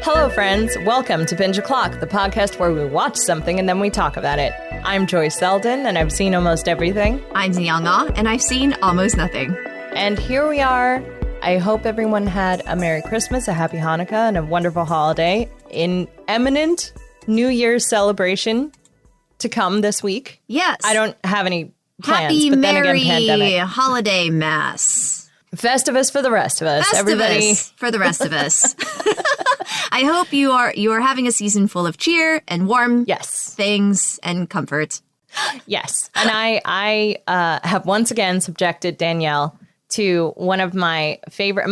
Hello, friends. Welcome to Binge O'Clock, the podcast where we watch something and then we talk about it. I'm Joyce Selden, and I've seen almost everything. I'm Danielle, and I've seen almost nothing. And here we are. I hope everyone had a Merry Christmas, a Happy Hanukkah, and a wonderful holiday in imminent New Year's celebration to come this week. Yes. I don't have any plans, Happy, but Merry then again, pandemic. Holiday Mass. Festivus for the rest of us. Everybody. For the rest of us. I hope you are having a season full of cheer and warm things and comfort. Yes. And I have once again subjected Danielle to one of my favorite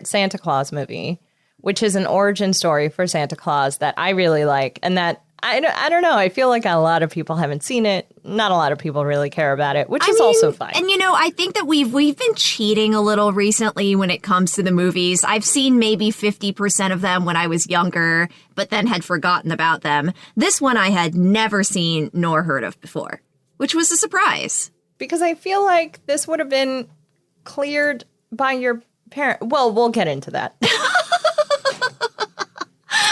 Santa Claus movie, which is an origin story for Santa Claus that I really like. And that, I don't know, I feel like a lot of people haven't seen it. Not a lot of people really care about it, which is also fine. And, I think that we've been cheating a little recently when it comes to the movies. I've seen maybe 50% of them when I was younger, but then had forgotten about them. This one I had never seen nor heard of before, which was a surprise. Because I feel like this would have been cleared by your parent. Well, we'll get into that.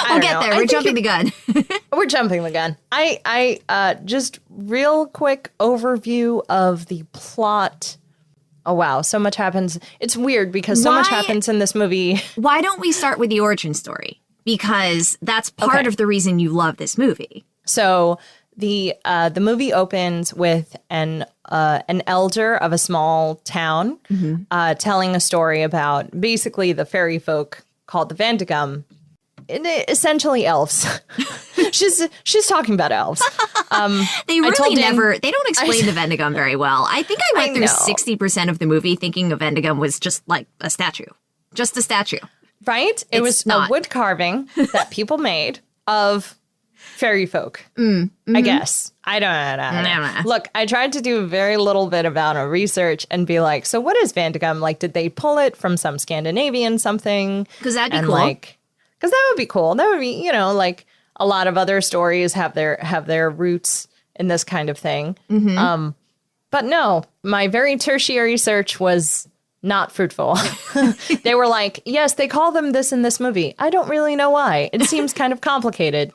We'll get there. We're jumping the gun. We're jumping the gun. I just real quick overview of the plot. Oh, wow. So much happens. It's weird because so much happens in this movie. Why don't we start with the origin story? Because that's part of the reason you love this movie. So the movie opens with an elder of a small town telling a story about basically the fairy folk called the Vendigum. Essentially elves. she's talking about elves. They really they don't explain the Vendigum very well. I think I went through 60% of the movie thinking a Vendigum was just like a statue. Just a statue. Right? It was a wood carving that people made of fairy folk. I guess. I don't know. Look, I tried to do a very little bit about a research and be like, so what is Vendigum? Like, did they pull it from some Scandinavian something? Because that'd be cool. Because that would be cool. That would be, like a lot of other stories have their roots in this kind of thing. But no, my very tertiary search was not fruitful. They were like, yes, they call them this in this movie. I don't really know why. It seems kind of complicated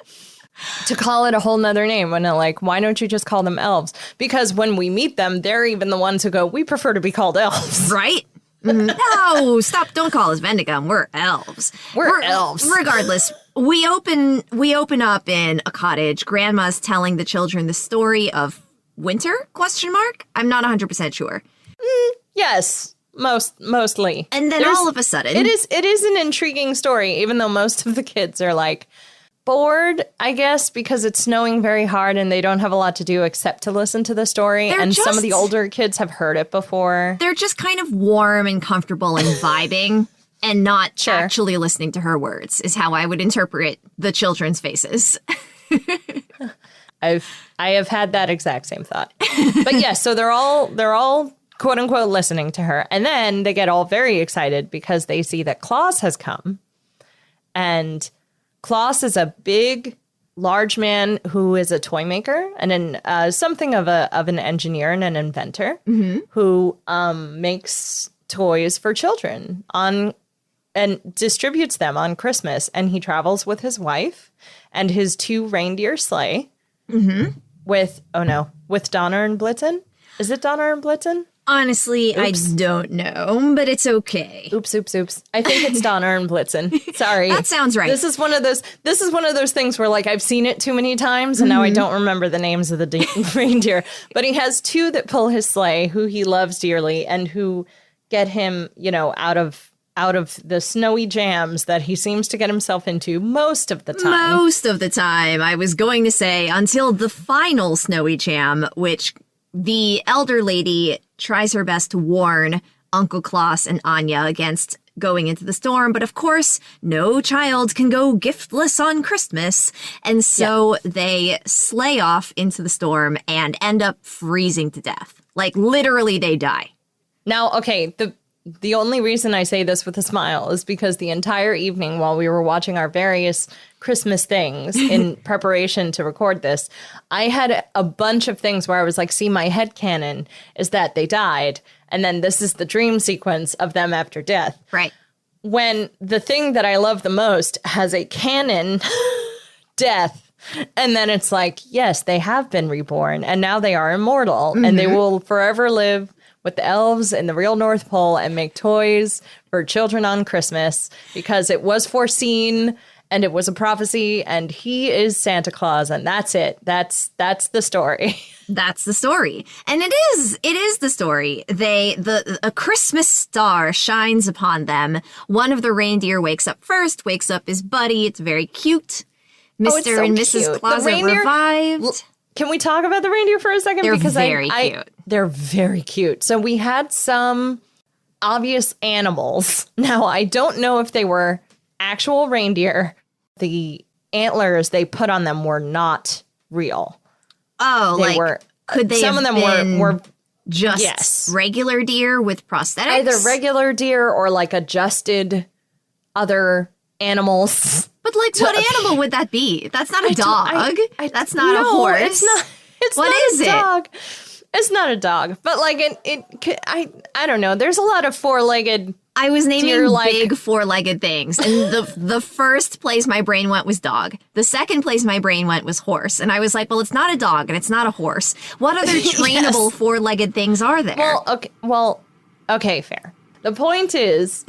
to call it a whole nother name. When why don't you just call them elves? Because when we meet them, they're even the ones who go, we prefer to be called elves. Right? No, stop. Don't call us Vendigum. We're elves. We're elves. Regardless, we open up in a cottage. Grandma's telling the children the story of winter? ? I'm not 100% sure. Yes, mostly. And then all of a sudden, it is an intriguing story, even though most of the kids are bored, I guess, because it's snowing very hard and they don't have a lot to do except to listen to the story. Some of the older kids have heard it before. They're just kind of warm and comfortable and vibing and not actually listening to her words is how I would interpret the children's faces. I have had that exact same thought. But yes, so they're all quote unquote listening to her. And then they get all very excited because they see that Claus has come. And Claus is a big, large man who is a toy maker and something of an engineer and an inventor who makes toys for children and distributes them on Christmas. And he travels with his wife and his 2 reindeer sleigh with Donner and Blitzen. Is it Donner and Blitzen? Honestly, oops. I don't know, but it's okay. Oops. I think it's Donner and Blitzen. Sorry. That sounds right. This is one of those things where I've seen it too many times and now I don't remember the names of the reindeer. But he has 2 that pull his sleigh who he loves dearly and who get him, out of the snowy jams that he seems to get himself into most of the time. Most of the time. I was going to say until the final snowy jam, which the elder lady tries her best to warn Uncle Claus and Anya against going into the storm. But of course, no child can go giftless on Christmas. And so they sleigh off into the storm and end up freezing to death. Literally, they die. Now, okay, the only reason I say this with a smile is because the entire evening while we were watching our various Christmas things in preparation to record this, I had a bunch of things where I was like, see, my headcanon is that they died. And then this is the dream sequence of them after death. Right. when the thing that I love the most has a canon death, and then it's like, yes, they have been reborn, and now they are immortal, and they will forever live with the elves in the real North Pole and make toys for children on Christmas because it was foreseen and it was a prophecy, and he is Santa Claus, and that's it. That's the story. That's the story. And it is the story. A Christmas star shines upon them. One of the reindeer wakes up his buddy. It's very cute. Mr. and Mrs. Claus are revived. Can we talk about the reindeer for a second? They're very cute. They're very cute. So we had some obvious animals. Now, I don't know if they were actual reindeer. The antlers they put on them were not real. Oh, they were. Could they? Some of them were just regular deer with prosthetics. Either regular deer or like adjusted other animals. But like, what animal would that be? That's not a dog. That's not a horse. It's not. What is it? Dog. It's not a dog. But like I don't know. There's a lot of four-legged. I was naming big four-legged things, and the first place my brain went was dog. The second place my brain went was horse, and I was like, well, it's not a dog and it's not a horse. What other trainable four-legged things are there? Okay, fair. The point is,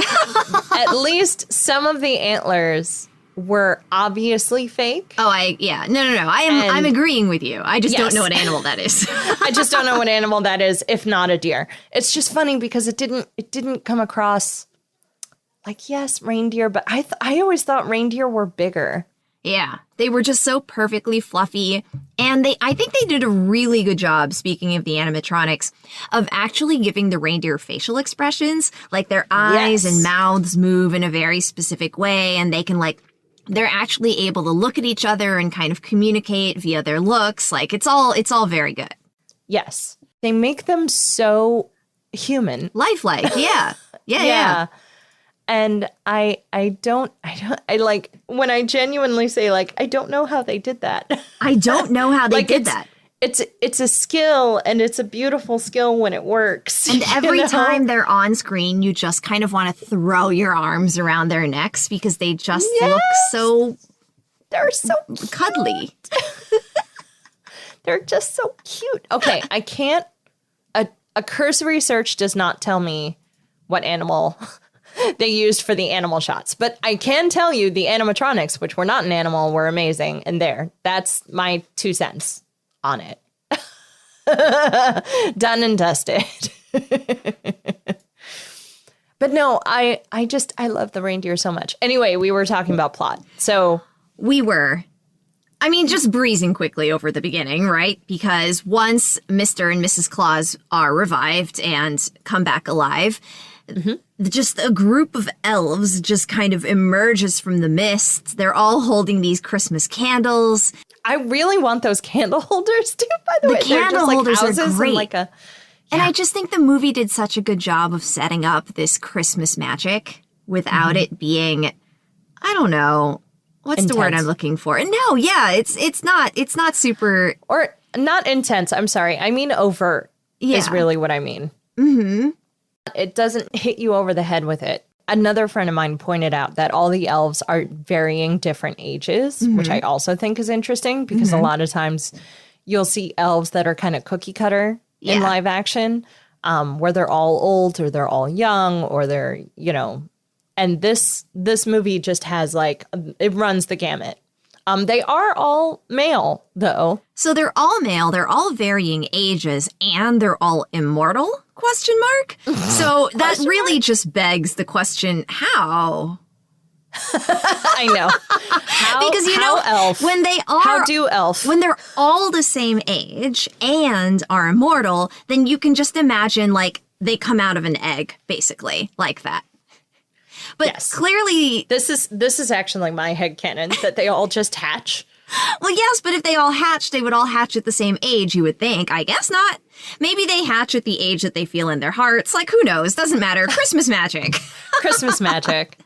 at least some of the antlers were obviously fake. No. I'm agreeing with you. I just don't know what animal that is. I just don't know what animal that is, if not a deer. It's just funny because it didn't come across like, yes, reindeer, but I always thought reindeer were bigger. Yeah, they were just so perfectly fluffy, and I think they did a really good job, speaking of the animatronics, of actually giving the reindeer facial expressions, like their eyes and mouths move in a very specific way, and they're actually able to look at each other and kind of communicate via their looks. Like, it's all very good. Yes. They make them so human. Lifelike, yeah. Yeah. And I like, when I genuinely say, like, I don't know how they did that. I don't know how they did that. It's a skill, and it's a beautiful skill when it works. And every time they're on screen, you just kind of want to throw your arms around their necks because they just look so... They're so cuddly. They're just so cute. Okay, I can't... A cursory search does not tell me what animal they used for the animal shots. But I can tell you the animatronics, which were not an animal, were amazing. And that's my 2 cents on it. Done and dusted. But no, I love the reindeer so much. Anyway, we were talking about plot. So we were. I mean, just breezing quickly over the beginning, right? Because once Mr. and Mrs. Claus are revived and come back alive, just a group of elves just kind of emerges from the mist. They're all holding these Christmas candles. I really want those candle holders too, by the way. The candle holders are great. And I just think the movie did such a good job of setting up this Christmas magic without it being, I don't know, what's intense. The word I'm looking for? No, yeah, it's not super... Or not intense, I'm sorry. I mean overt is really what I mean. Mm-hmm. It doesn't hit you over the head with it. Another friend of mine pointed out that all the elves are varying different ages, which I also think is interesting because a lot of times you'll see elves that are kind of cookie cutter in live action, where they're all old or they're all young or they're, and this movie just has it runs the gamut. They are all male, though. So they're all male, they're all varying ages, and they're all immortal? ? So that really just begs the question, how? I know. Because elf? When they are, how do elf? When they're all the same age and are immortal, then you can just imagine they come out of an egg, basically, like that. But clearly, this is actually my headcanon that they all just hatch. Well, yes, but if they all hatched, they would all hatch at the same age, you would think. I guess not. Maybe they hatch at the age that they feel in their hearts. Who knows? Doesn't matter. Christmas magic. Christmas magic.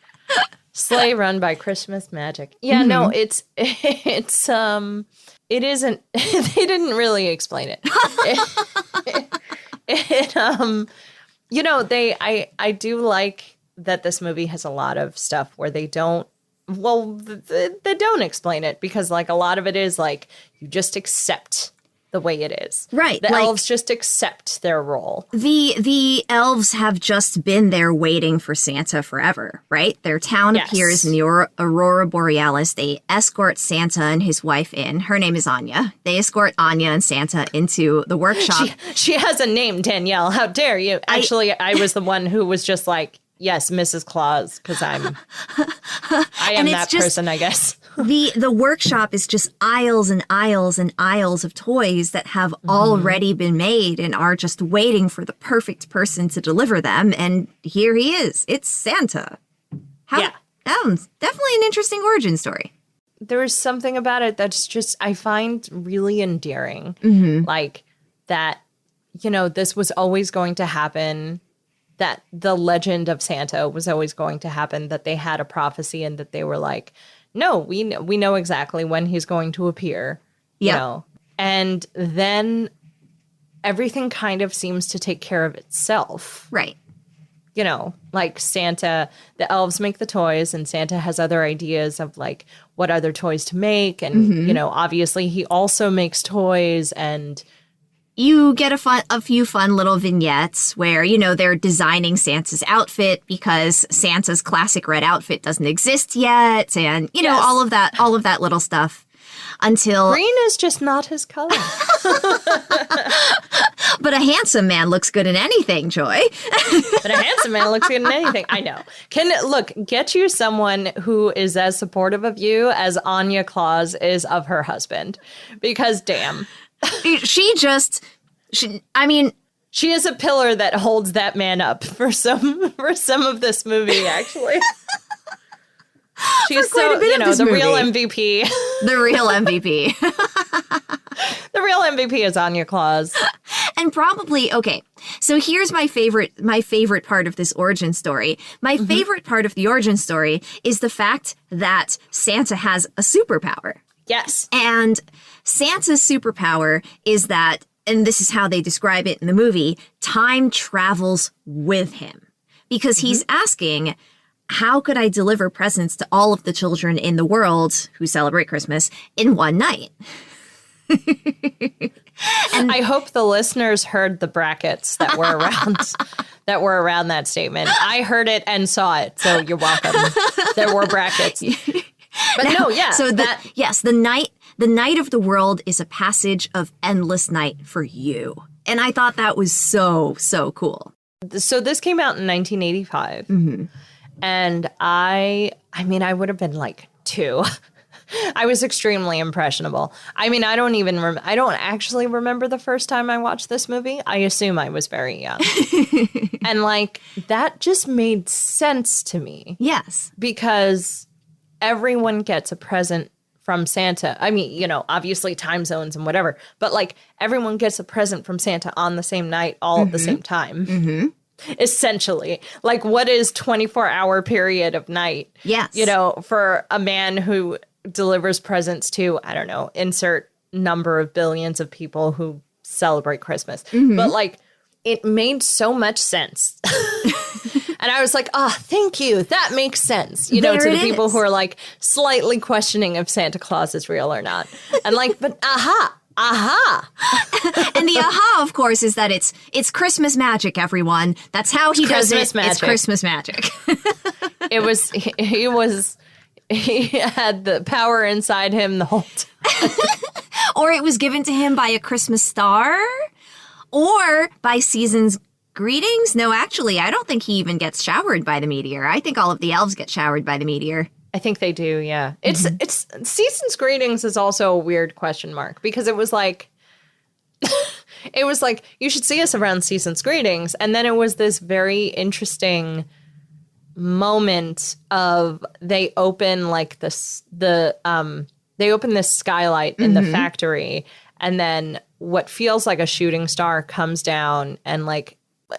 Sleigh run by Christmas magic. Yeah, no, it isn't, they didn't really explain it. I do like that this movie has a lot of stuff where they don't, well, they don't explain it, because like a lot of it is like you just accept the way it is. Right. The like, elves just accept their role. The elves have just been there waiting for Santa forever, right? Their town appears in the Aurora Borealis. They escort Santa and his wife in. Her name is Anya. They escort Anya and Santa into the workshop. She has a name, Danielle. How dare you? Actually, I was the one who was just like, yes, Mrs. Claus, because I am that person, I guess. The workshop is just aisles and aisles and aisles of toys that have already been made and are just waiting for the perfect person to deliver them. And here he is. It's Santa. Definitely an interesting origin story. There is something about it that's just, I find really endearing. Like that, you know, this was always going to happen, that the legend of Santa was always going to happen, that they had a prophecy and that they were like, no, we know exactly when he's going to appear. You know? And then everything kind of seems to take care of itself. Right. You know, like Santa, the elves make the toys, and Santa has other ideas of like what other toys to make. And, you know, obviously he also makes toys, and you get a few fun little vignettes where, you know, they're designing Santa's outfit because Santa's classic red outfit doesn't exist yet. And, you know, all of that little stuff until green is just not his color. But a handsome man looks good in anything, Joy. But a handsome man looks good in anything. I know. Get you someone who is as supportive of you as Anya Claus is of her husband. Because damn. She is a pillar that holds that man up for some of this movie, actually. She's so, you know, the real MVP. The real MVP. The real MVP is Anya Claus. And probably, okay, so here's my favorite part of this origin story. My favorite part of the origin story is the fact that Santa has a superpower. Yes. And Santa's superpower is that, and this is how they describe it in the movie, time travels with him. Because he's asking, how could I deliver presents to all of the children in the world who celebrate Christmas in one night? And I hope the listeners heard the brackets that were around that statement. I heard it and saw it, so you're welcome. There were brackets. But now, no, yeah. So the night of the world is a passage of endless night for you. And I thought that was so, so cool. So this came out in 1985. And I would have been like 2. I was extremely impressionable. I mean, I don't actually remember the first time I watched this movie. I assume I was very young. And like, that just made sense to me. Yes. Because everyone gets a present from Santa. I mean, you know, obviously time zones and whatever, but like everyone gets a present from Santa on the same night, all at the same time. Essentially. Like, what is 24-hour period of night? Yes. You know, for a man who delivers presents to, I don't know, insert number of billions of people who celebrate Christmas. But like, it made so much sense. And I was like, oh, thank you. That makes sense. You know, to the people who are like slightly questioning if Santa Claus is real or not. And like, but aha. And the aha, of course, is that it's Christmas magic, everyone. That's how he does it. It's Christmas magic. He had the power inside him the whole time. Or it was given to him by a Christmas star, or by season's greetings. No, actually, I don't think he even gets showered by the meteor. I think all of the elves get showered by the meteor. I think they do, yeah. It's season's greetings is also a weird question mark, because it was like you should see us around season's greetings, and then it was this very interesting moment of they open like they open this skylight in the factory, and then what feels like a shooting star comes down and like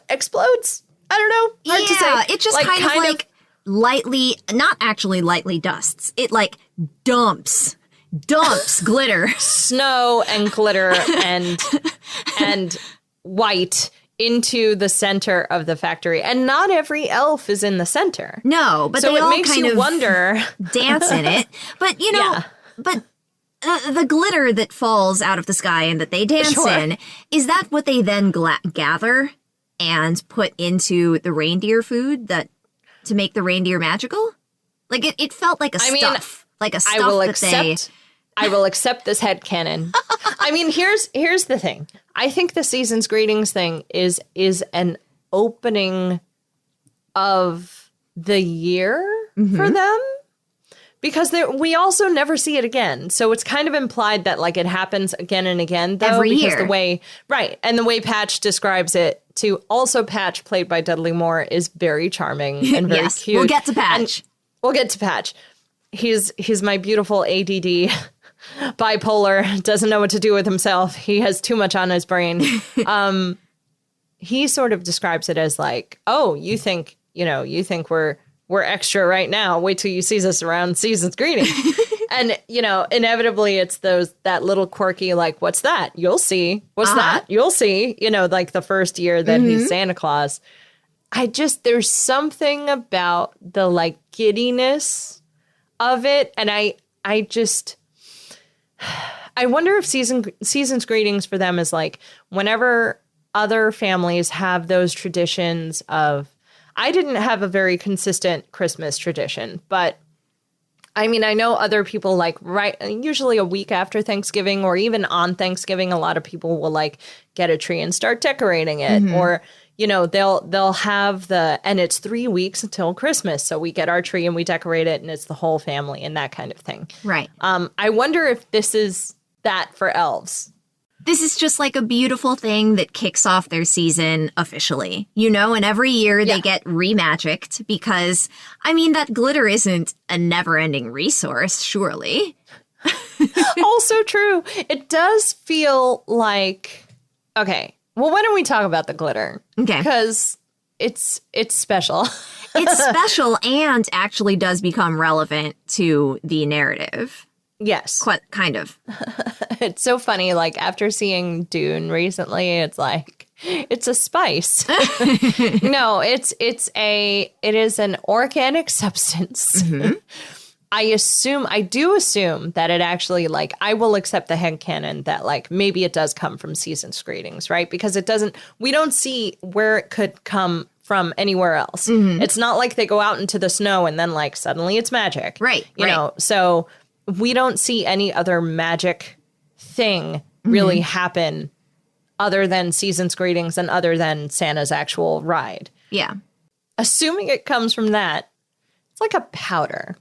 explodes. I don't know. Hard to say. It just like, kind of like lightly, not actually lightly dusts. It like dumps glitter, snow and glitter and white into the center of the factory. And not every elf is in the center. No, but so they it all makes kind you of wonder. dance in it. But, you know, but the glitter that falls out of the sky and that they dance in, is that what they then gather and put into the reindeer food to make the reindeer magical? Like, it felt like a stuff. Like a stuff I will accept this headcanon. I mean, here's the thing. I think the season's greetings thing is an opening of the year for them. Because we also never see it again. So it's kind of implied that like it happens again and again, though. Every because year. And the way Patch describes it too. Also, Patch, played by Dudley Moore, is very charming and very cute. We'll get to Patch. And we'll get to Patch. He's my beautiful ADD, bipolar, doesn't know what to do with himself. He has too much on his brain. He sort of describes it as like, oh, you think we're extra right now. Wait till you see us around season's greeting. And, inevitably it's that little quirky, like, what's that? You'll see. What's that? You'll see. Like the first year that he's Santa Claus. There's something about the like giddiness of it. And I wonder if season's greetings for them is like whenever other families have those traditions of, I didn't have a very consistent Christmas tradition, but I mean, I know other people like usually a week after Thanksgiving or even on Thanksgiving, a lot of people will like get a tree and start decorating it or, they'll have and it's 3 weeks until Christmas. So we get our tree and we decorate it and it's the whole family and that kind of thing. Right. I wonder if this is that for elves. This is just like a beautiful thing that kicks off their season officially, and every year they get remagicked because, I mean, that glitter isn't a never-ending resource, surely. Also true. It does feel like, okay, well, why don't we talk about the glitter? Okay. Because it's special. It's special and actually does become relevant to the narrative. Yes. Kind of. It's so funny. Like after seeing Dune recently, it's like, it's a spice. No, it is an organic substance. I do assume that it actually like, I will accept the headcanon that like, maybe it does come from season's greetings, right? Because we don't see where it could come from anywhere else. It's not like they go out into the snow and then like suddenly it's magic. Right. You know, so we don't see any other magic thing really happen other than season's greetings and other than Santa's actual ride. Yeah. Assuming it comes from that, it's like a powder.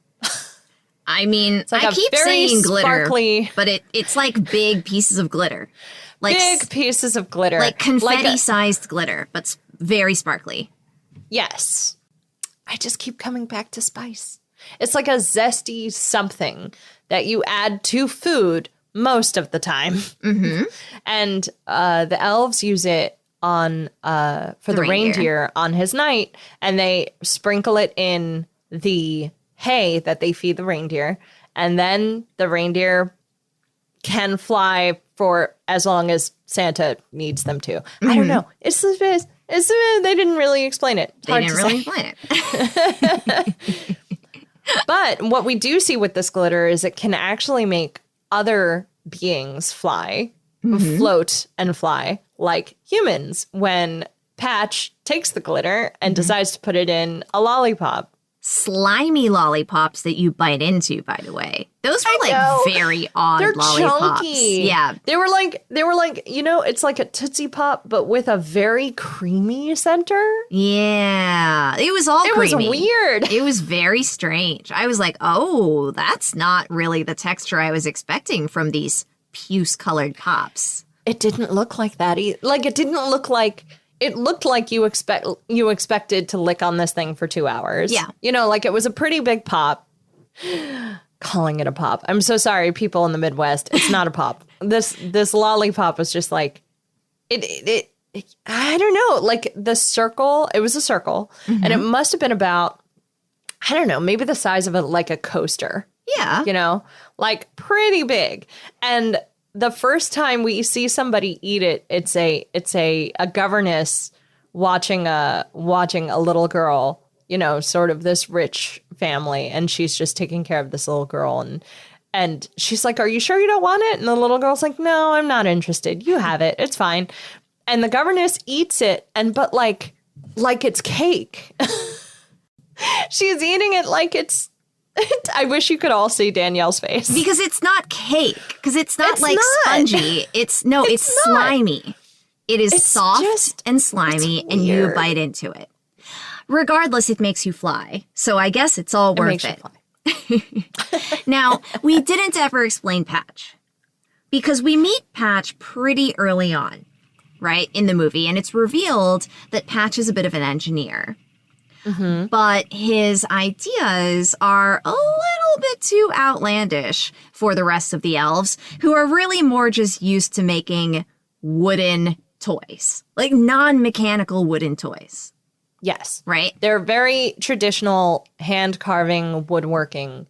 I mean, like I keep very saying glitter, sparkly, but it's like big pieces of glitter. Like big pieces of glitter. Like confetti-sized glitter, but very sparkly. Yes. I just keep coming back to spice. It's like a zesty something that you add to food most of the time. And the elves use it for the reindeer on his night, and they sprinkle it in the hay that they feed the reindeer, and then the reindeer can fly for as long as Santa needs them to. I don't know. They didn't really explain it. They didn't really explain it. But what we do see with this glitter is it can actually make other beings float and fly like humans when Patch takes the glitter and decides to put it in a lollipop. Slimy lollipops that you bite into, by the way. Those were very odd They're lollipops. chunky. Yeah. They were like, it's like a Tootsie Pop, but with a very creamy center. Yeah. It was all creamy. It was weird. It was very strange. I was like, oh, that's not really the texture I was expecting from these puce-colored pops. It didn't look like that. It didn't look like... It looked like you expected to lick on this thing for 2 hours. Yeah. Like it was a pretty big pop. Calling it a pop. I'm so sorry, people in the Midwest. It's not a pop. This lollipop was just like, it I don't know, like the circle, it was a circle. And it must have been about, I don't know, maybe the size of like a coaster. Yeah. Like pretty big. And the first time we see somebody eat it, it's a governess watching a little girl, you know, sort of this rich family, and she's just taking care of this little girl, and she's like, "Are you sure you don't want it?" And the little girl's like, "No, I'm not interested. You have it. It's fine." And the governess eats it, but like it's cake. She's eating it like it's. I wish you could all see Danielle's face. Because it's not cake. Because it's not spongy. It's slimy. It is soft and slimy, and you bite into it. Regardless, it makes you fly. So I guess it's all worth it. Now, we didn't ever explain Patch. Because we meet Patch pretty early on, right, in the movie. And it's revealed that Patch is a bit of an engineer. Mm-hmm. But his ideas are a little bit too outlandish for the rest of the elves, who are really more just used to making wooden toys, like non-mechanical wooden toys. Yes. Right? They're very traditional hand carving, woodworking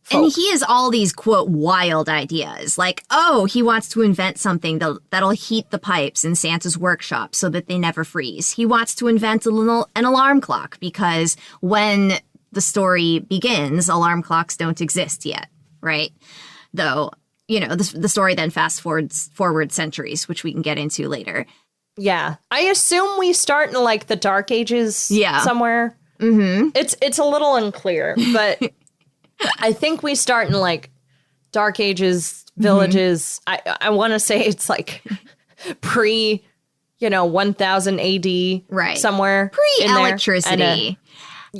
folk. And he has all these, quote, wild ideas. Like, oh, he wants to invent something that'll heat the pipes in Santa's workshop so that they never freeze. He wants to invent an alarm clock because when the story begins, alarm clocks don't exist yet, right? Though, you know, the story then fast forward centuries, which we can get into later. Yeah. I assume we start in like the Dark Ages somewhere. Mm-hmm. It's a little unclear, but I think we start in like Dark Ages villages. Mm-hmm. I want to say it's like pre, 1000 AD, right? Somewhere pre-electricity.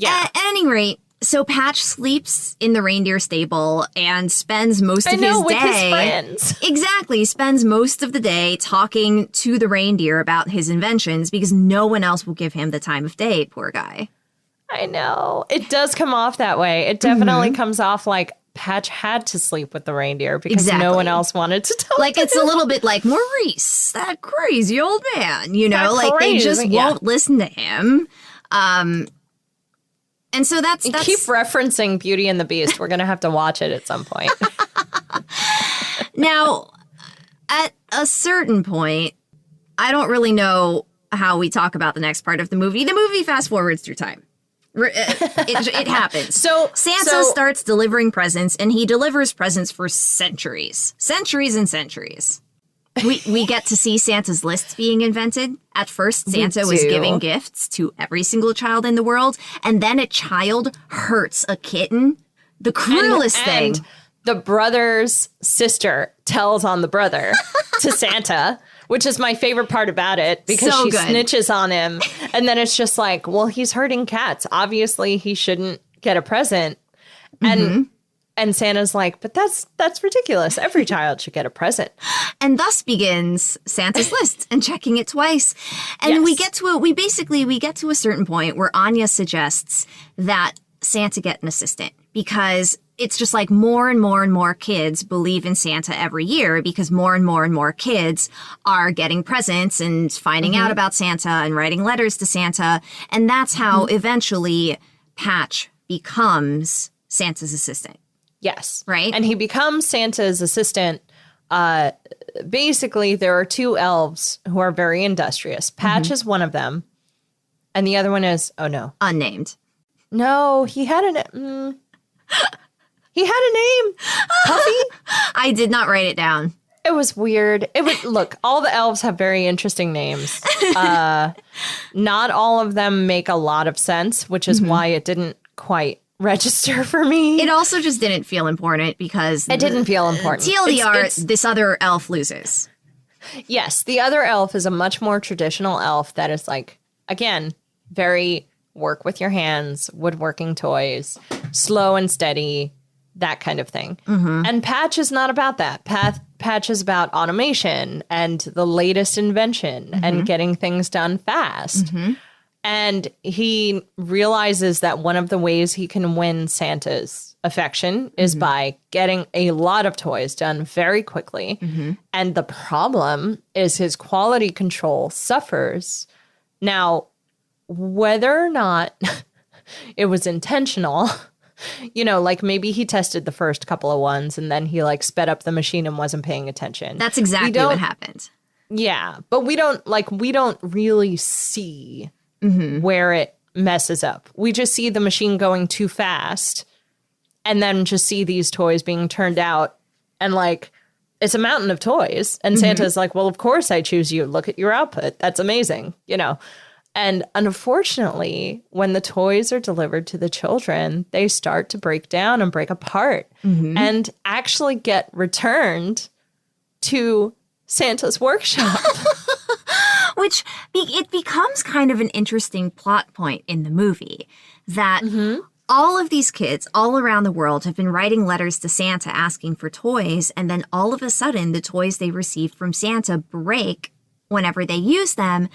At any rate, so Patch sleeps in the reindeer stable and spends most of his day with his friends. Exactly, spends most of the day talking to the reindeer about his inventions because no one else will give him the time of day. Poor guy. I know. It does come off that way. It definitely comes off like Patch had to sleep with the reindeer because no one else wanted to talk like to it's him. A little bit like Maurice, that crazy old man, like they just won't listen to him. And so that's... Keep referencing Beauty and the Beast. We're going to have to watch it at some point. Now, at a certain point, I don't really know how we talk about the next part of the movie. The movie fast forwards through time. It happens. So Santa starts delivering presents, and he delivers presents for centuries. Centuries and centuries. We get to see Santa's lists being invented. At first, Santa was giving gifts to every single child in the world, and then a child hurts a kitten. The cruelest thing. And the brother's sister tells on the brother to Santa, which is my favorite part about it, because she snitches on him. And then it's just like, well, he's hurting cats. Obviously, he shouldn't get a present. And Santa's like, but that's ridiculous. Every child should get a present. And thus begins Santa's list and checking it twice. And we get to a certain point where Anya suggests that Santa get an assistant, because it's just like more and more and more kids believe in Santa every year, because more and more kids are getting presents and finding out about Santa and writing letters to Santa. And that's how eventually Patch becomes Santa's assistant. Yes. Right? And he becomes Santa's assistant. Basically, there are two elves who are very industrious. Patch is one of them. And the other one is, unnamed. No, he had a name. Puffy? I did not write it down. It was weird. Look, all the elves have very interesting names. Not all of them make a lot of sense, which is why it didn't quite register for me. It also just didn't feel important because... It didn't feel important. TLDR, this other elf loses. Yes, the other elf is a much more traditional elf that is like, again, very work with your hands, woodworking toys, slow and steady, that kind of thing. And Patch is not about that. Patch is about automation and the latest invention and getting things done fast. And he realizes that one of the ways he can win Santa's affection is by getting a lot of toys done very quickly. And the problem is his quality control suffers. Now, whether or not it was intentional, You know, like maybe he tested the first couple of ones and then he like sped up the machine and wasn't paying attention. That's exactly what happened. Yeah, but we don't really see where it messes up. We just see the machine going too fast and then just see these toys being turned out and like it's a mountain of toys. And Santa's like, well, of course I choose you. Look at your output. That's amazing, you know. And unfortunately, when the toys are delivered to the children, they start to break down and break apart and actually get returned to Santa's workshop. Which it becomes kind of an interesting plot point in the movie that all of these kids all around the world have been writing letters to Santa asking for toys. And then all of a sudden, the toys they received from Santa break whenever they use them.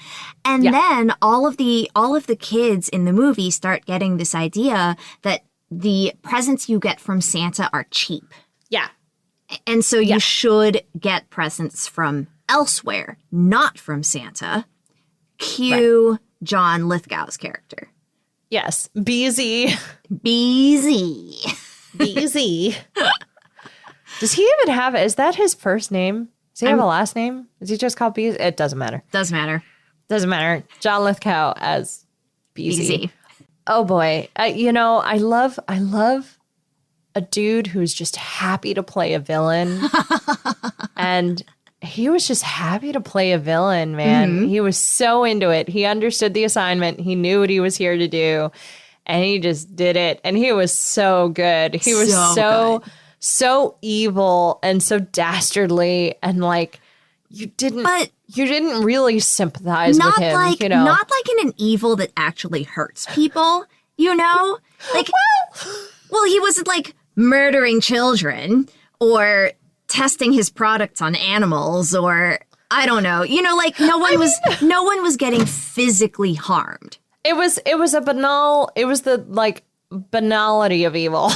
And then all of the kids in the movie start getting this idea that the presents you get from Santa are cheap. Yeah. And so you should get presents from elsewhere, not from Santa. Cue John Lithgow's character. Yes. BZ. BZ. BZ. Does he even have, is that his first name? Does he have a last name? Is he just called BZ? It doesn't matter. Doesn't matter. Doesn't matter. John Lithgow as BZ. BZ. Oh boy. I love a dude who's just happy to play a villain. And he was just happy to play a villain, man. He was so into it. He understood the assignment. He knew what he was here to do. And he just did it. And he was so good. He was so evil and so dastardly. And like, you didn't really sympathize with him. Not like in an evil that actually hurts people, you know? Like, well, he wasn't like murdering children or testing his products on animals or I don't know. You know, like no one was getting physically harmed. It was the like banality of evil.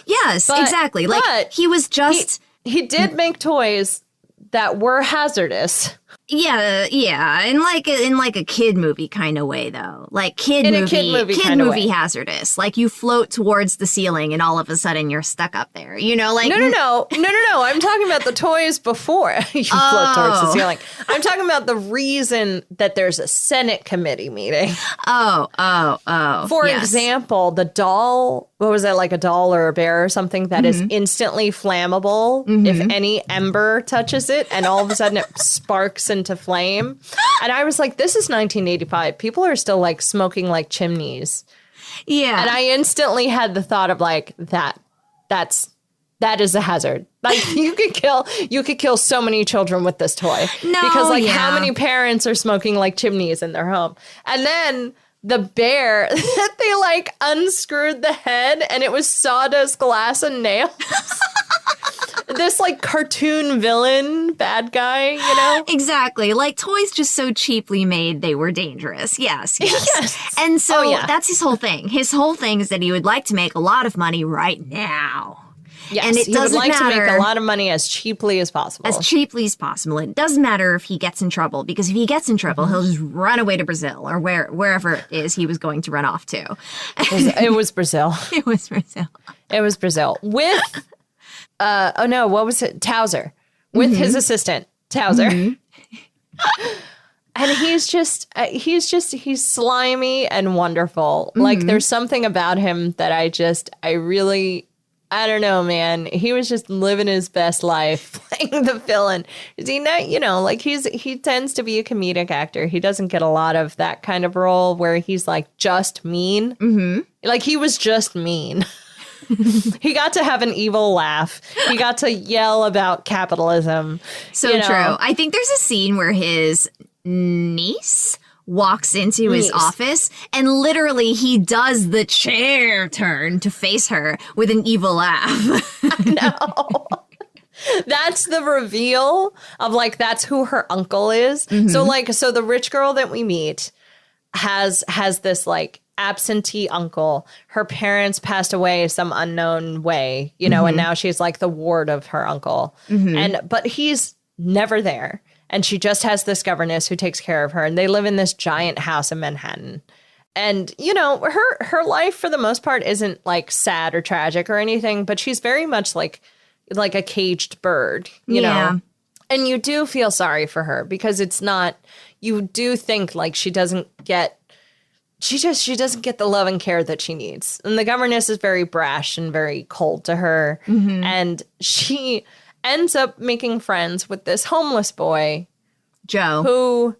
Yes, exactly. Like he was just he did make toys that were hazardous. Yeah, in like a kid movie kind of way though. Like kid movie hazardous. Like you float towards the ceiling and all of a sudden you're stuck up there. You know, like No. I'm talking about the toys before you float towards the ceiling. I'm talking about the reason that there's a Senate committee meeting. For example, the doll, what was that, like a doll or a bear or something that is instantly flammable if any ember touches it and all of a sudden it sparks into flame. And I was like, this is 1985. People are still like smoking like chimneys. Yeah. And I instantly had the thought of like that is a hazard. Like you could kill so many children with this toy. Because like how many parents are smoking like chimneys in their home? And then the bear, they like unscrewed the head and it was sawdust, glass, and nails. This like cartoon villain bad guy, you know? Exactly. Like toys just so cheaply made they were dangerous. Yes. And so that's his whole thing. His whole thing is that he would like to make a lot of money right now. Yes, and it doesn't would like matter, to make a lot of money as cheaply as possible. As cheaply as possible. It doesn't matter if he gets in trouble, because if he gets in trouble, he'll just run away to Brazil or wherever it is he was going to run off to. It was Brazil. It was Brazil. It was Brazil. With, what was it? Towser. With his assistant, Towser. And he's slimy and wonderful. Like there's something about him that I don't know, man. He was just living his best life playing the villain. Is he not, like he tends to be a comedic actor. He doesn't get a lot of that kind of role where he's like just mean. Like he was just mean. He got to have an evil laugh. He got to yell about capitalism. So true. I think there's a scene where his niece walks into his office and literally he does the chair turn to face her with an evil laugh. I know. That's the reveal of like, that's who her uncle is. So the rich girl that we meet has this like absentee uncle. Her parents passed away some unknown way, and now she's like the ward of her uncle. But he's never there. And she just has this governess who takes care of her. And they live in this giant house in Manhattan. And, you know, her life for the most part isn't like sad or tragic or anything, but she's very much like a caged bird, you know? And you do feel sorry for her because it's not, you do think like she doesn't get the love and care that she needs. And the governess is very brash and very cold to her. And she ends up making friends with this homeless boy, Joe.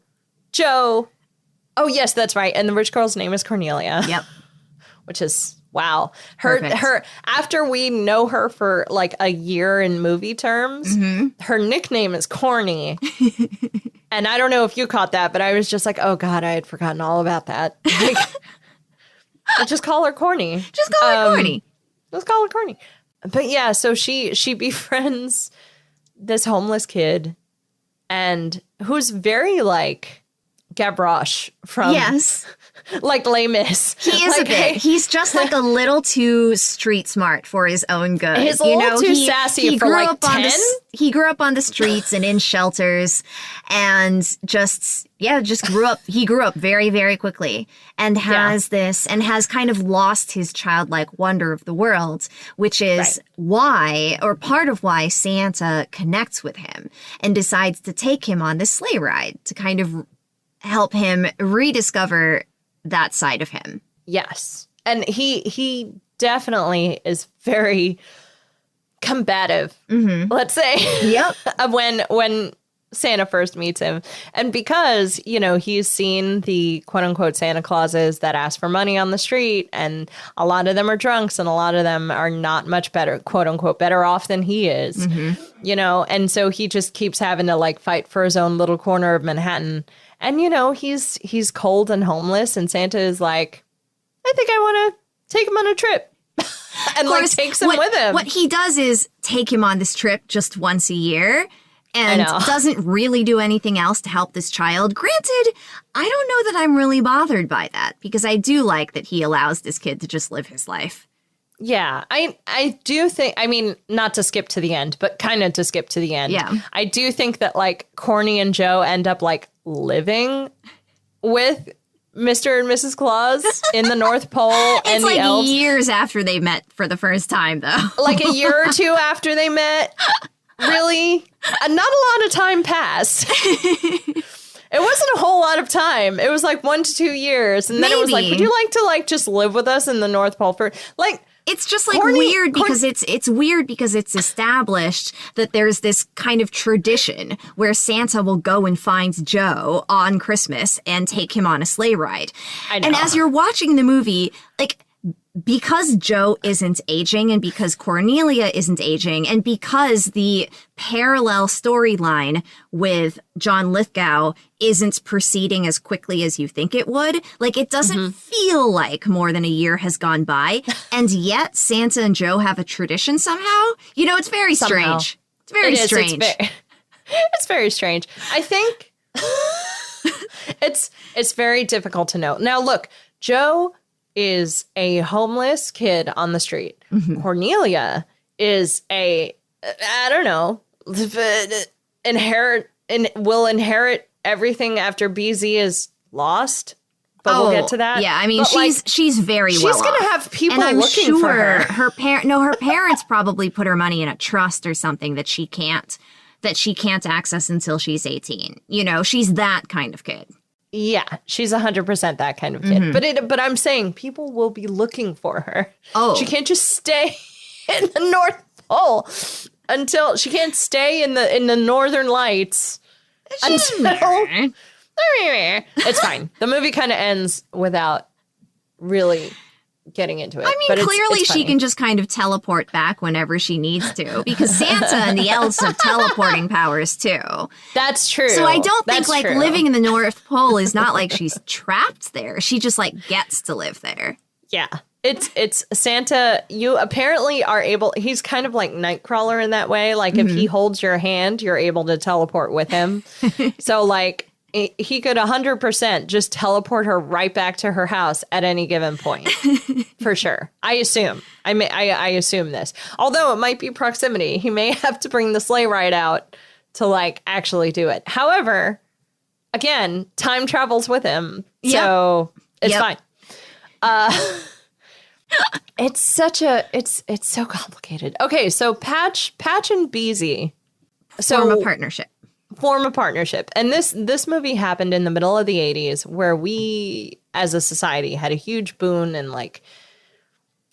Oh, yes, that's right. And the rich girl's name is Cornelia. Yep. Which is, wow. Her after we know her for like a year in movie terms, her nickname is Corny. And I don't know if you caught that, but I was just like, oh, God, I had forgotten all about that. Like, just call her Corny. Just call her Corny. Just call her Corny. But yeah, so she befriends this homeless kid and who's very like Gavroche from like Les Mis. He is like, a bit. He's just like a little too street smart for his own good. He's a little too sassy for like 10. He grew up on the streets and in shelters and just grew up. He grew up very, very quickly and has kind of lost his childlike wonder of the world, which is why, or part of why Santa connects with him and decides to take him on this sleigh ride to kind of help him rediscover that side of him. Yes. And he definitely is very combative, let's say. Yep. when Santa first meets him. And because, you know, he's seen the quote unquote Santa Clauses that ask for money on the street, and a lot of them are drunks and a lot of them are not much better, quote unquote, better off than he is, you know, and so he just keeps having to like fight for his own little corner of Manhattan. And, you know, he's cold and homeless, and Santa is like, I think I want to take him on a trip. And like takes him with him. What he does is take him on this trip just once a year and doesn't really do anything else to help this child. Granted, I don't know that I'm really bothered by that because I do like that he allows this kid to just live his life. Yeah, I do think, I mean, not to skip to the end, but kind of to skip to the end. Yeah. I do think that like Corny and Joe end up like living with Mr. and Mrs. Claus in the North Pole and the elves. It's like years after they met for the first time, though. Like a year or two after they met. Really? Not a lot of time passed. It wasn't a whole lot of time. It was like 1 to 2 years. And then it was like, would you like to like just live with us in the North Pole for like... It's just like weird because it's weird because it's established that there's this kind of tradition where Santa will go and find Joe on Christmas and take him on a sleigh ride. I know. And as you're watching the movie, like, because Joe isn't aging and because Cornelia isn't aging and because the parallel storyline with John Lithgow isn't proceeding as quickly as you think it would, like it doesn't feel like more than a year has gone by. And yet Santa and Joe have a tradition somehow. You know, it's very strange. It's very strange. It's very strange. I think it's very difficult to know. Now, look, Joe is a homeless kid on the street. Cornelia is I don't know, will inherit everything after BZ is lost. But we'll get to that. Yeah, I mean, she's very well off. She's going to have people and I'm looking for her. Her parents probably put her money in a trust or something that she can't access until she's 18. You know, she's that kind of kid. Yeah, she's 100% that kind of kid. But I'm saying people will be looking for her. Oh. She can't just stay in the North Pole until she can't stay in the Northern Lights until it's fine. The movie kind of ends without really getting into it. I mean, clearly she can just kind of teleport back whenever she needs to, because Santa and the elves have teleporting powers too. That's true. So I don't think living in the North Pole is not like she's trapped there. She just like gets to live there. Yeah. It's Santa. You apparently are able. He's kind of like Nightcrawler in that way. Like if he holds your hand, you're able to teleport with him. So like he could 100% just teleport her right back to her house at any given point. For sure. I assume. I assume this. Although it might be proximity. He may have to bring the sleigh ride out to like actually do it. However, again, time travels with him. So it's fine. It's so complicated. Okay, so Patch and Beezy Form a partnership. Form a partnership. And this movie happened in the middle of the 80s, where we as a society had a huge boon in like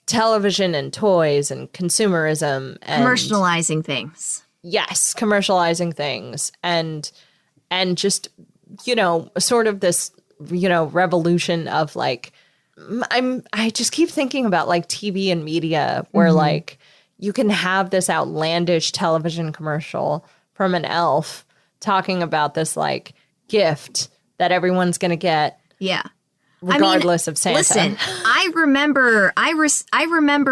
television and toys and consumerism and Commercializing things. Yes, commercializing things and just, you know, sort of this, you know, revolution of like I just keep thinking about like TV and media where like you can have this outlandish television commercial from an elf talking about this like gift that everyone's going to get. Yeah. Regardless of Santa. Listen, I remember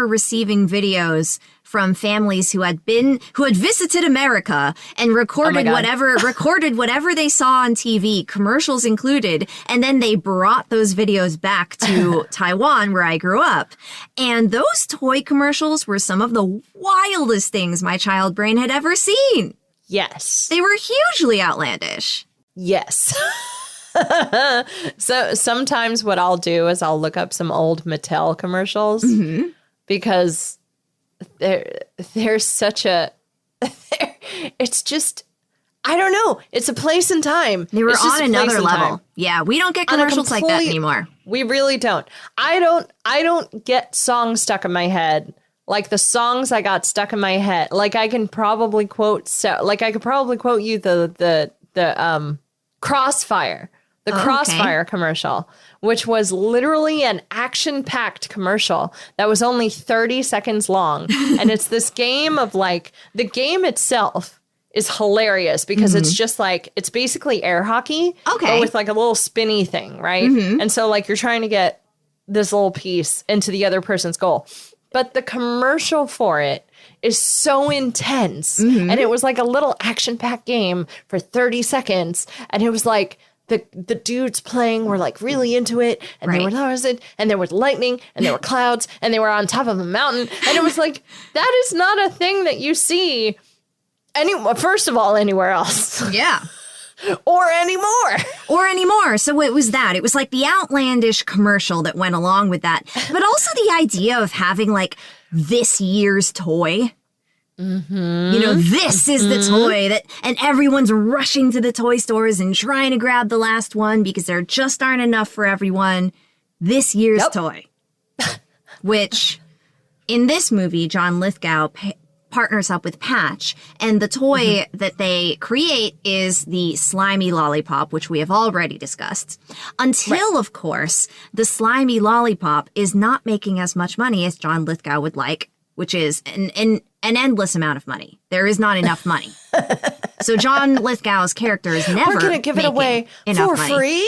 receiving videos from families who had visited America and recorded whatever they saw on TV, commercials included, and then they brought those videos back to Taiwan where I grew up. And those toy commercials were some of the wildest things my child brain had ever seen. Yes. They were hugely outlandish. Yes. So sometimes what I'll do is I'll look up some old Mattel commercials because there's such a it's just I don't know. It's a place and time. They were on another level. Yeah, we don't get commercials like that anymore. We really don't. I don't get songs stuck in my head. Like the songs I got stuck in my head. Like I can probably quote you the Crossfire. The Crossfire commercial, which was literally an action-packed commercial that was only 30 seconds long. And it's this game of like, the game itself is hilarious because it's just like, it's basically air hockey, but with like a little spinny thing, right? And so like you're trying to get this little piece into the other person's goal. But the commercial for it is so intense. And it was like a little action-packed game for 30 seconds. And it was like, the dudes playing were like really into it, and they were noticing, and there was lightning, and there were clouds, and they were on top of a mountain, and it was like that is not a thing that you see first of all anywhere else. Yeah. Or anymore. So it was that. It was like the outlandish commercial that went along with that, but also the idea of having like this year's toy. You know, this is the toy that, and everyone's rushing to the toy stores and trying to grab the last one because there just aren't enough for everyone. This year's toy, which in this movie, John Lithgow partners up with Patch, and the toy that they create is the slimy lollipop, which we have already discussed. Until, of course, the slimy lollipop is not making as much money as John Lithgow would like, which is an endless amount of money. There is not enough money. So John Lithgow's character is never We're going to give it away for free?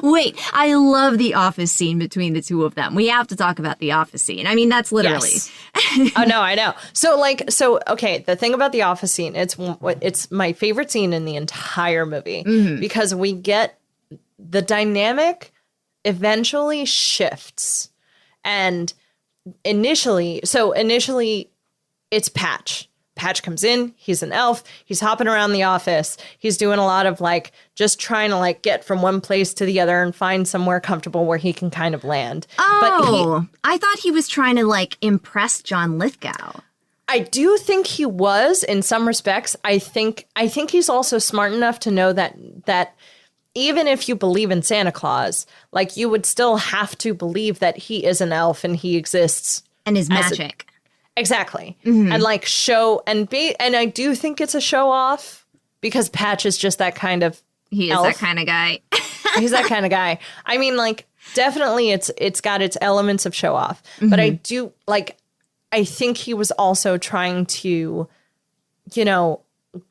Wait, I love the office scene between the two of them. We have to talk about the office scene. I mean, that's literally. Yes. Oh, no, I know. Okay, the thing about the office scene, it's my favorite scene in the entire movie because we get the dynamic eventually shifts. And initially it's Patch. Patch comes in, he's an elf, he's hopping around the office, he's doing a lot of like just trying to like get from one place to the other and find somewhere comfortable where he can kind of land. Oh, I thought he was trying to like impress John Lithgow. I do think he was in some respects. I think he's also smart enough to know that even if you believe in Santa Claus, like you would still have to believe that he is an elf and he exists. And is magic. Exactly. And like show and I do think it's a show off because Patch is just that kind of He is elf. that kind of guy. He's that kind of guy. I mean, like definitely it's got its elements of show off, but I think he was also trying to, you know,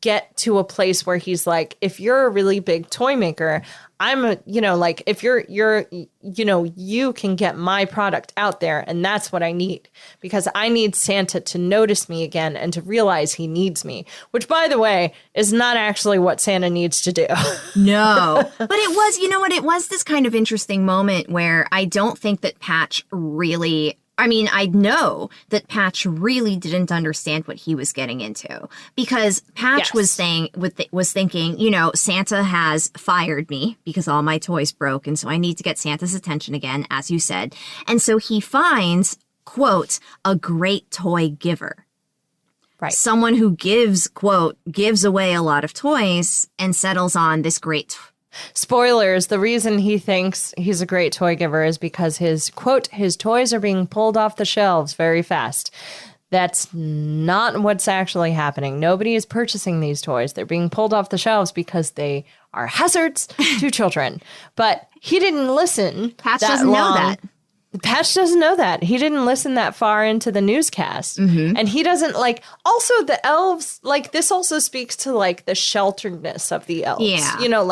get to a place where he's like, if you're a really big toy maker, I'm a, you know, like if you're, you know, you can get my product out there. And that's what I need because I need Santa to notice me again and to realize he needs me, which by the way, is not actually what Santa needs to do. No, but it was, you know what? It was this kind of interesting moment where I don't think that Patch really I mean, I know that Patch really didn't understand what he was getting into because Patch was thinking, you know, Santa has fired me because all my toys broke, and so I need to get Santa's attention again, as you said. And so he finds, quote, a great toy giver. Right. Someone who gives, quote, gives away a lot of toys and settles on this great Spoilers, the reason he thinks he's a great toy giver is because his, quote, his toys are being pulled off the shelves very fast. That's not what's actually happening. Nobody is purchasing these toys. They're being pulled off the shelves because they are hazards to children. But he didn't listen. Patch doesn't know that. Patch doesn't know that. He didn't listen that far into the newscast. And he doesn't also the elves, this also speaks to the shelteredness of the elves. Yeah. You know,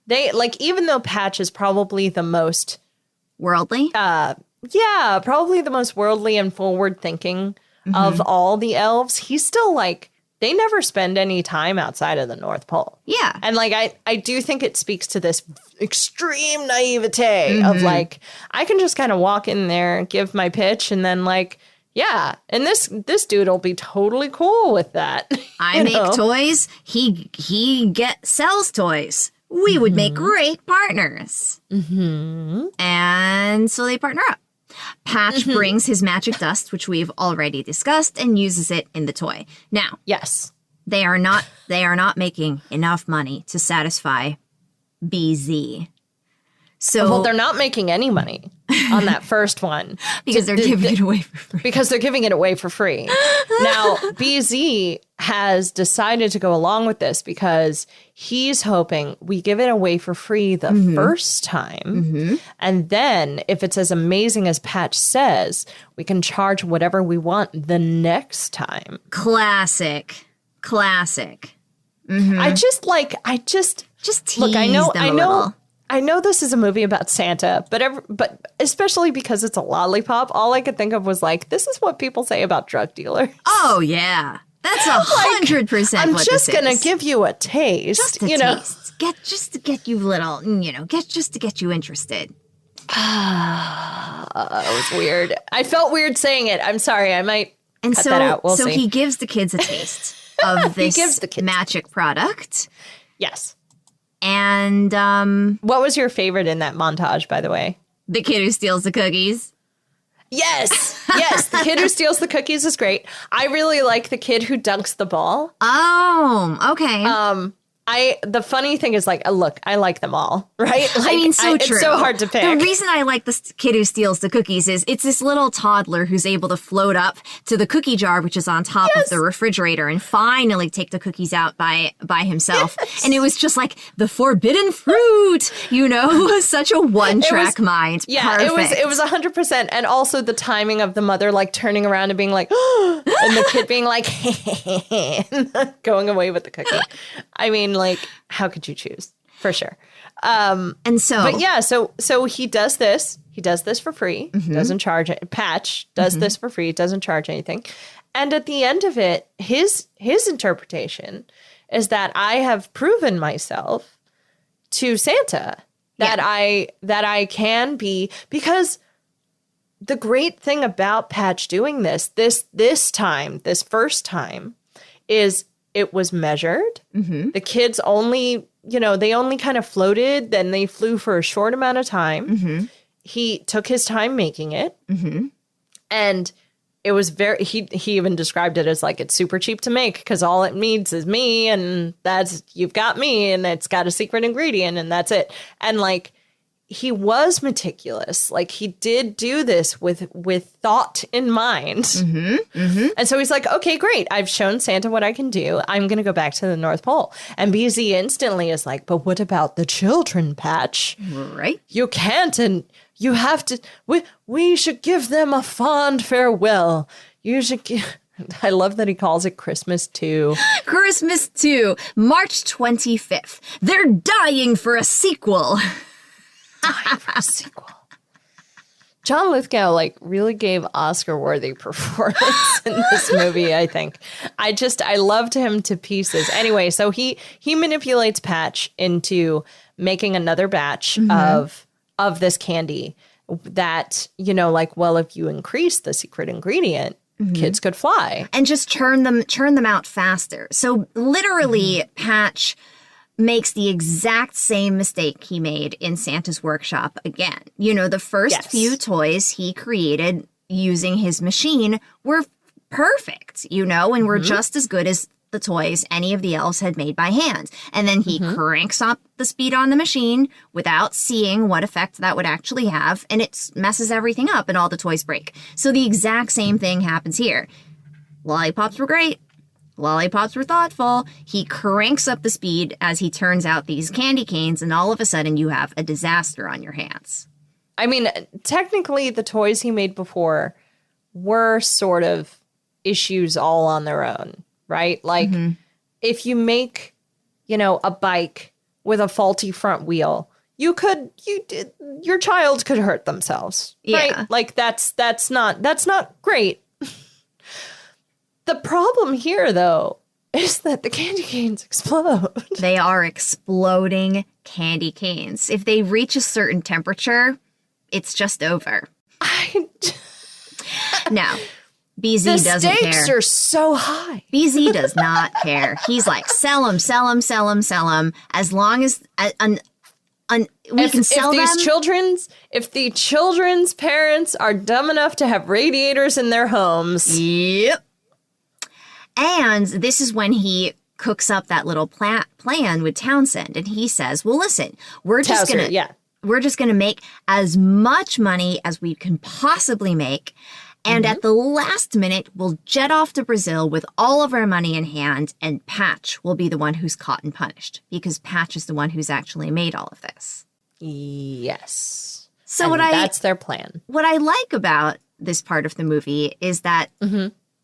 they even though Patch is probably the most worldly. Probably the most worldly and forward thinking of all the elves. He's still they never spend any time outside of the North Pole. Yeah. And I do think it speaks to this extreme naivete of I can just kind of walk in there, give my pitch, and then and this dude will be totally cool with that. I make toys. He sells toys. We would make great partners. And so they partner up. Patch brings his magic dust, which we've already discussed, and uses it in the toy. Now, Yes. they are not making enough money to satisfy BZ. So Well, they're not making any money on that first one. because they're giving it away for free. Because they're giving it away for free. Now, BZ has decided to go along with this because he's hoping we give it away for free the first time. And then if it's as amazing as Patch says, we can charge whatever we want the next time. Classic. I just Just look, I tease know, them a little. I know this is a movie about Santa, but especially because it's a lollipop, all I could think of was this is what people say about drug dealers. Oh yeah, that's 100%. I'm what just this gonna is. give you a taste, Just a taste. Just to get you little, just to get you interested. It was weird. I felt weird saying it. I'm sorry. I might cut that out. We'll see. he gives the kids a taste of this gives the kids magic product. Yes. And What was your favorite in that montage, by the way? the kid who steals the cookies. Yes. Yes. The kid who steals the cookies is great. I really like the kid who dunks the ball. Oh, okay. The funny thing is look, I like them all, right? true. It's so hard to pick. The reason I like this kid who steals the cookies is it's this little toddler who's able to float up to the cookie jar, which is on top of the refrigerator, and finally take the cookies out by himself. Yes. And it was just the forbidden fruit, such a one-track mind. Yeah, Perfect. it was 100%. And also the timing of the mother turning around and being and the kid being going away with the cookie. I mean, how could you choose? For sure. And so, but yeah, so he does this. He does this for free. Doesn't charge it. Patch does this for free. Doesn't charge anything. And at the end of it, his interpretation is that I have proven myself to Santa that I can be, because the great thing about Patch doing this first time is it was measured. The kids only, they only kind of floated. Then they flew for a short amount of time. He took his time making it. And it was he even described it as it's super cheap to make because all it needs is me. And you've got me, and it's got a secret ingredient, and that's it. And he was meticulous. He did do this with thought in mind. And so he's okay, great. I've shown Santa what I can do. I'm going to go back to the North Pole. And BZ instantly is but what about the children, Patch? right. You can't, and you have to. We should give them a fond farewell. You should give. I love that he calls it Christmas 2. Christmas 2, March 25th. They're dying for a sequel. For a sequel. John Lithgow really gave Oscar-worthy performance in this movie, I think. I loved him to pieces. Anyway, so he manipulates Patch into making another batch of this candy, that, you know, like, well, if you increase the secret ingredient, kids could fly. And just churn them out faster. So literally, Patch makes the exact same mistake he made in Santa's workshop again. You know, the first few toys he created using his machine were perfect, you know, and were just as good as the toys any of the elves had made by hand. And then he cranks up the speed on the machine without seeing what effect that would actually have, and it messes everything up and all the toys break. So the exact same thing happens here. Lollipops were great. Lollipops were thoughtful. He cranks up the speed as he turns out these candy canes, and all of a sudden you have a disaster on your hands. I mean, technically the toys he made before were sort of issues all on their own. Right? Like, if you make, you know, a bike with a faulty front wheel, your child could hurt themselves. Right? Yeah. Like, that's not great. The problem here, though, is that the candy canes explode. They are exploding candy canes. If they reach a certain temperature, it's just over. Now, BZ doesn't care. The stakes are so high. BZ does not care. He's like, sell them. As long as we can sell them. If the children's parents are dumb enough to have radiators in their homes. Yep. And this is when he cooks up that little plan with Townsend, and he says, "Well, listen, we're just gonna make as much money as we can possibly make." And at the last minute, we'll jet off to Brazil with all of our money in hand, and Patch will be the one who's caught and punished, because Patch is the one who's actually made all of this. Yes. So that's their plan. What I like about this part of the movie is that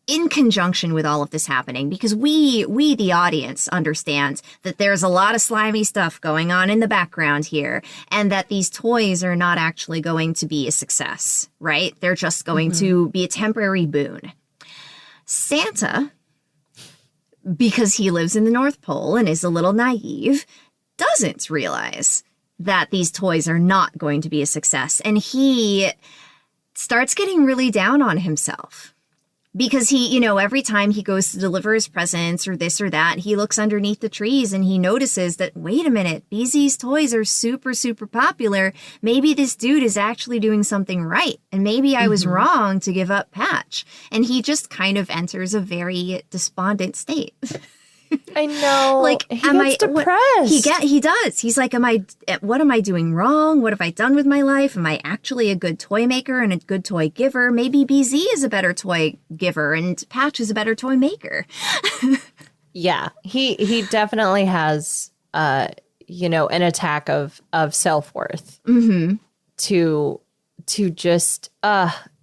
in conjunction with all of this happening, because we the audience understand that there's a lot of slimy stuff going on in the background here, and that these toys are not actually going to be a success, right? They're just going to be a temporary boon. Santa, because he lives in the North Pole and is a little naive, doesn't realize that these toys are not going to be a success, and he starts getting really down on himself. Because he, you know, every time he goes to deliver his presents or this or that, he looks underneath the trees and he notices that, wait a minute, BZ's toys are super, super popular. Maybe this dude is actually doing something right. And maybe I was wrong to give up Patch. And he just kind of enters a very despondent state. I know. Like, he gets depressed. He does. He's like, what am I doing wrong? What have I done with my life? Am I actually a good toy maker and a good toy giver? Maybe BZ is a better toy giver and Patch is a better toy maker. Yeah, he definitely has, you know, an attack of self-worth to just,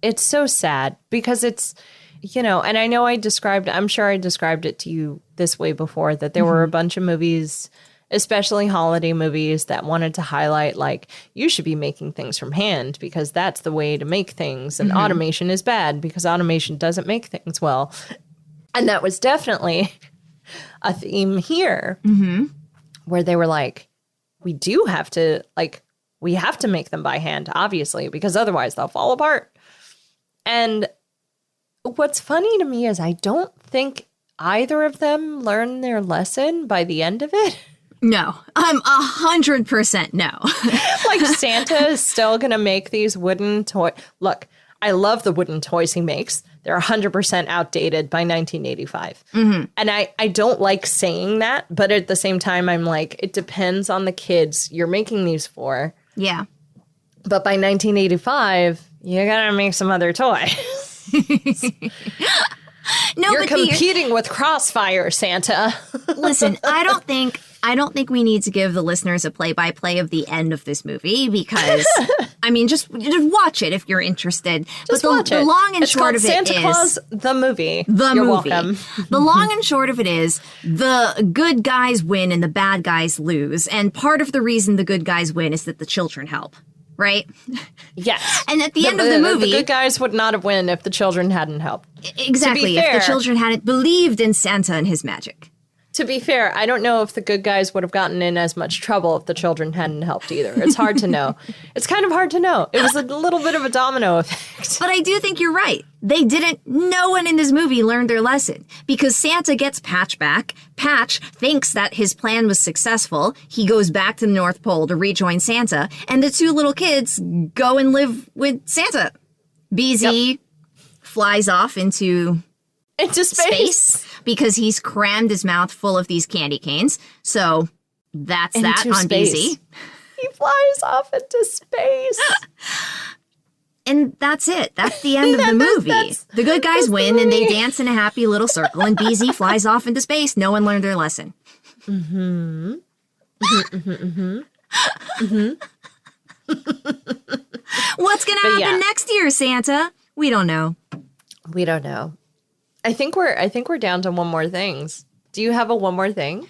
it's so sad because it's, you know, and I know I'm sure I described it to you this way before, that there were a bunch of movies, especially holiday movies, that wanted to highlight, like, you should be making things from hand because that's the way to make things. And automation is bad because automation doesn't make things well. And that was definitely a theme here where they were like, we have to make them by hand, obviously, because otherwise they'll fall apart. And what's funny to me is I don't think either of them learned their lesson by the end of it. No, I'm 100% no. Like, Santa is still going to make these wooden toys. Look, I love the wooden toys he makes. They're 100% outdated by 1985. And I don't like saying that, but at the same time, I'm like, it depends on the kids you're making these for. Yeah. But by 1985, you got to make some other toys. No, you're competing with Crossfire, Santa. Listen, I don't think we need to give the listeners a play-by-play of the end of this movie because, I mean, just watch it if you're interested. Just watch it. The long and short of it is Santa Claus, the movie. You're movie. Welcome. The long and short of it is the good guys win and the bad guys lose. And part of the reason the good guys win is that the children help. Right? Yes. And at the end of the movie, the good guys would not have won if the children hadn't helped. Exactly. If the children hadn't believed in Santa and his magic. To be fair, I don't know if the good guys would have gotten in as much trouble if the children hadn't helped either. It's hard to know. It's kind of hard to know. It was a little bit of a domino effect. But I do think you're right. No one in this movie learned their lesson because Santa gets Patch back. Patch thinks that his plan was successful. He goes back to the North Pole to rejoin Santa, and the two little kids go and live with Santa. BZ flies off into space because he's crammed his mouth full of these candy canes. So that's into that on space. BZ. He flies off into space. And that's it. That's the end of the movie. The good guys win, and they dance in a happy little circle, and BZ flies off into space. No one learned their lesson. Mm-hmm. What's going to happen next year, Santa? We don't know. We don't know. I think we're down to one more things. Do you have a one more thing?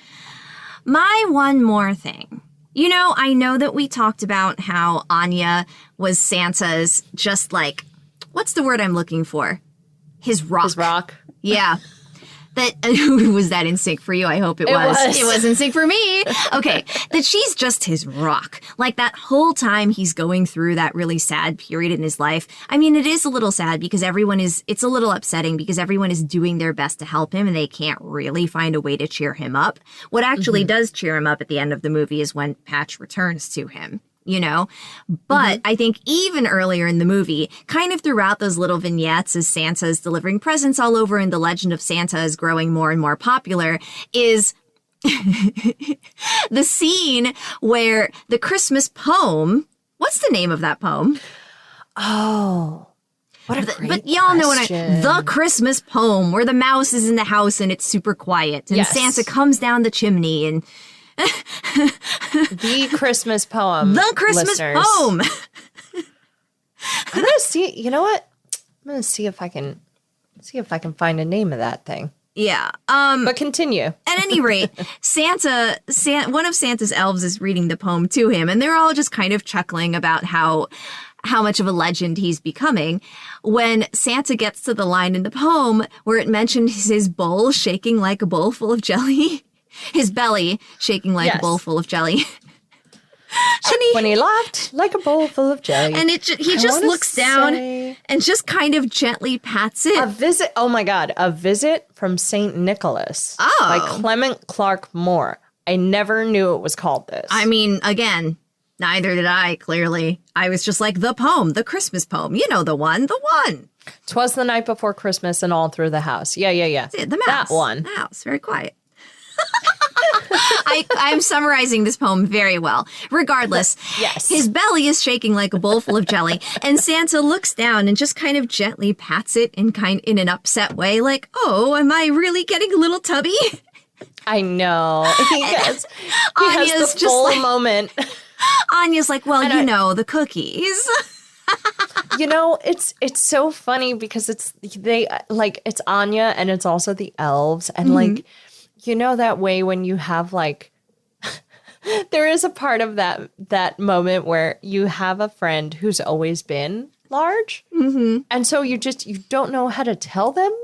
My one more thing. You know, I know that we talked about how Anya was Santa's just like, what's the word I'm looking for? His rock. His rock. Yeah. That was that in sync for you? I hope it was. It was in sync for me. Okay. That she's just his rock. Like that whole time he's going through that really sad period in his life. I mean, it is a little sad because it's a little upsetting because everyone is doing their best to help him and they can't really find a way to cheer him up. What actually does cheer him up at the end of the movie is when Patch returns to him. You know, but I think even earlier in the movie, kind of throughout those little vignettes as Santa is delivering presents all over and the legend of Santa is growing more and more popular, is the scene where the Christmas poem, what's the name of that poem? Oh, what a great But y'all know what question. the Christmas poem where the mouse is in the house and it's super quiet and Santa comes down the chimney and the Christmas poem. The Christmas listeners. poem. I'm gonna see. You know what? I'm gonna see if I can find a name of that thing. Yeah. But continue. At any rate, one of Santa's elves is reading the poem to him, and they're all just kind of chuckling about how much of a legend he's becoming. When Santa gets to the line in the poem where it mentions his bowl shaking like a bowl full of jelly. His belly shaking like a bowl full of jelly. When he laughed like a bowl full of jelly. And he just looks down and just kind of gently pats it. A visit. Oh my God. A Visit from St. Nicholas. By Clement Clark Moore. I never knew it was called this. I mean, again, neither did I, clearly. I was just like, the poem, the Christmas poem. You know, the one. 'Twas the night before Christmas and all through the house. Yeah. The mouse. That one. The house. Very quiet. I'm summarizing this poem very well. Regardless, his belly is shaking like a bowl full of jelly, and Santa looks down and just kind of gently pats it in an upset way, like, "Oh, am I really getting a little tubby?" I know. He has the full moment. Anya's like, "Well, you know, the cookies." You know, it's so funny because it's Anya and it's also the elves and like. You know that way when you have like, there is a part of that moment where you have a friend who's always been large. Mm-hmm. And so you don't know how to tell them.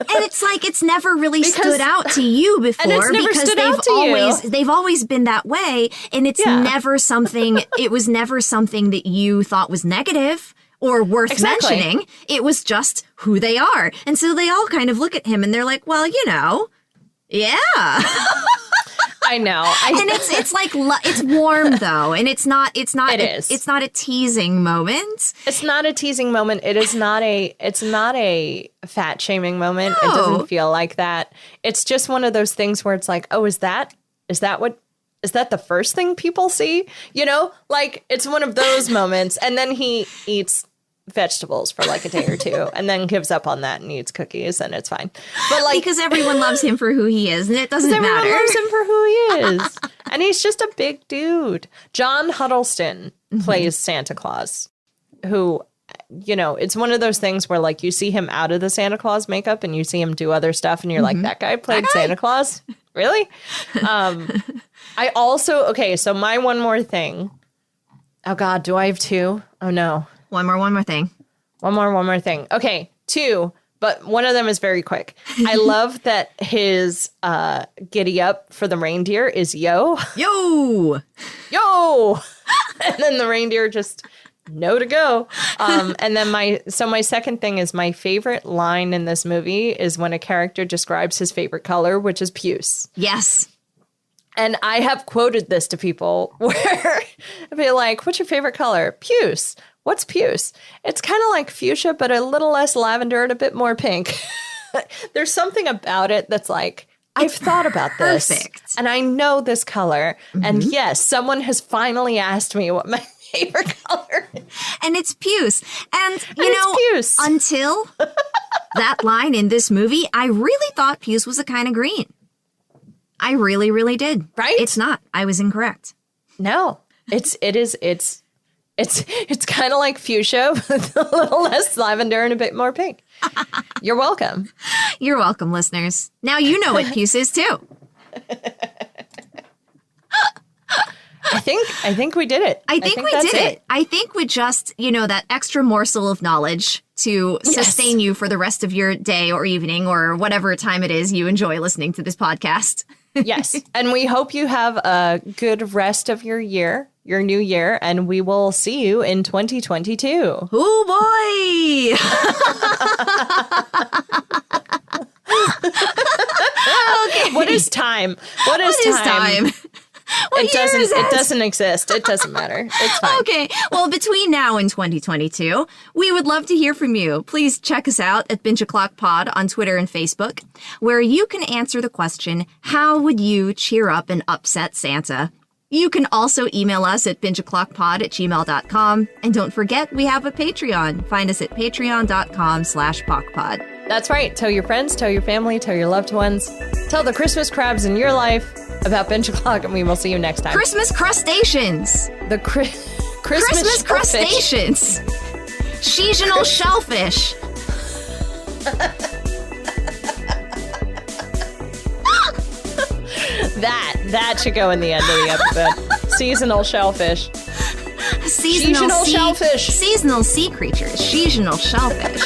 And it's like, it's never really stood out to you before. And it's never because stood out to you. They've always been that way. And it's never something, it was never something that you thought was negative or worth mentioning. It was just who they are. And so they all kind of look at him and they're like, well, you know. Yeah. I know. And it's like, it's warm though. And it's not It is. It's not a teasing moment. It's not a teasing moment. It's not a fat shaming moment. No. It doesn't feel like that. It's just one of those things where it's like, oh, is that the first thing people see? You know, like it's one of those moments. And then he eats vegetables for like a day or two and then gives up on that and eats cookies and it's fine. But like because everyone loves him for who he is and it doesn't matter. Everyone loves him for who he is. And he's just a big dude. John Huddleston plays Santa Claus, who, you know, it's one of those things where like you see him out of the Santa Claus makeup and you see him do other stuff and you're like, that guy played Santa Claus? Really? I also, okay, so my one more thing. Oh God, do I have two? Oh no. One more thing. One more thing. Okay, 2. but one of them is very quick. I love that his giddy up for the reindeer is yo. Yo! Yo! And then the reindeer just no to go. And then my second thing is my favorite line in this movie is when a character describes his favorite color, which is puce. Yes. And I have quoted this to people where I'd be like, what's your favorite color? Puce. What's puce? It's kind of like fuchsia, but a little less lavender and a bit more pink. There's something about it that's like, I've thought about this. Perfect. And I know this color. Mm-hmm. And yes, someone has finally asked me what my favorite color is. And it's puce. And you know, puce. Until that line in this movie, I really thought puce was a kind of green. I really, really did. Right? It's not. I was incorrect. No, it's kind of like fuchsia with a little less lavender and a bit more pink. You're welcome. You're welcome, listeners. Now you know what puce is too. I think we did it. I think we did it. I think with just, that extra morsel of knowledge to sustain you for the rest of your day or evening or whatever time it is you enjoy listening to this podcast. Yes. And we hope you have a good rest of your year, your new year, and we will see you in 2022. Oh, boy. Okay. What is time? What is time? It doesn't exist. It doesn't matter. It's fine. Okay. Well, between now and 2022, we would love to hear from you. Please check us out at Binge O'Clock Pod on Twitter and Facebook, where you can answer the question, how would you cheer up an upset Santa? You can also email us at bingeoclockpod@gmail.com. And don't forget, we have a Patreon. Find us at patreon.com/BachPod. That's right. Tell your friends, tell your family, tell your loved ones. Tell the Christmas crabs in your life about Binge O'Clock, and we will see you next time. Christmas crustaceans. The Christmas crustaceans. Seasonal shellfish. That should go in the end of the episode. Seasonal shellfish. Seasonal shellfish. Seasonal sea creatures. Seasonal shellfish.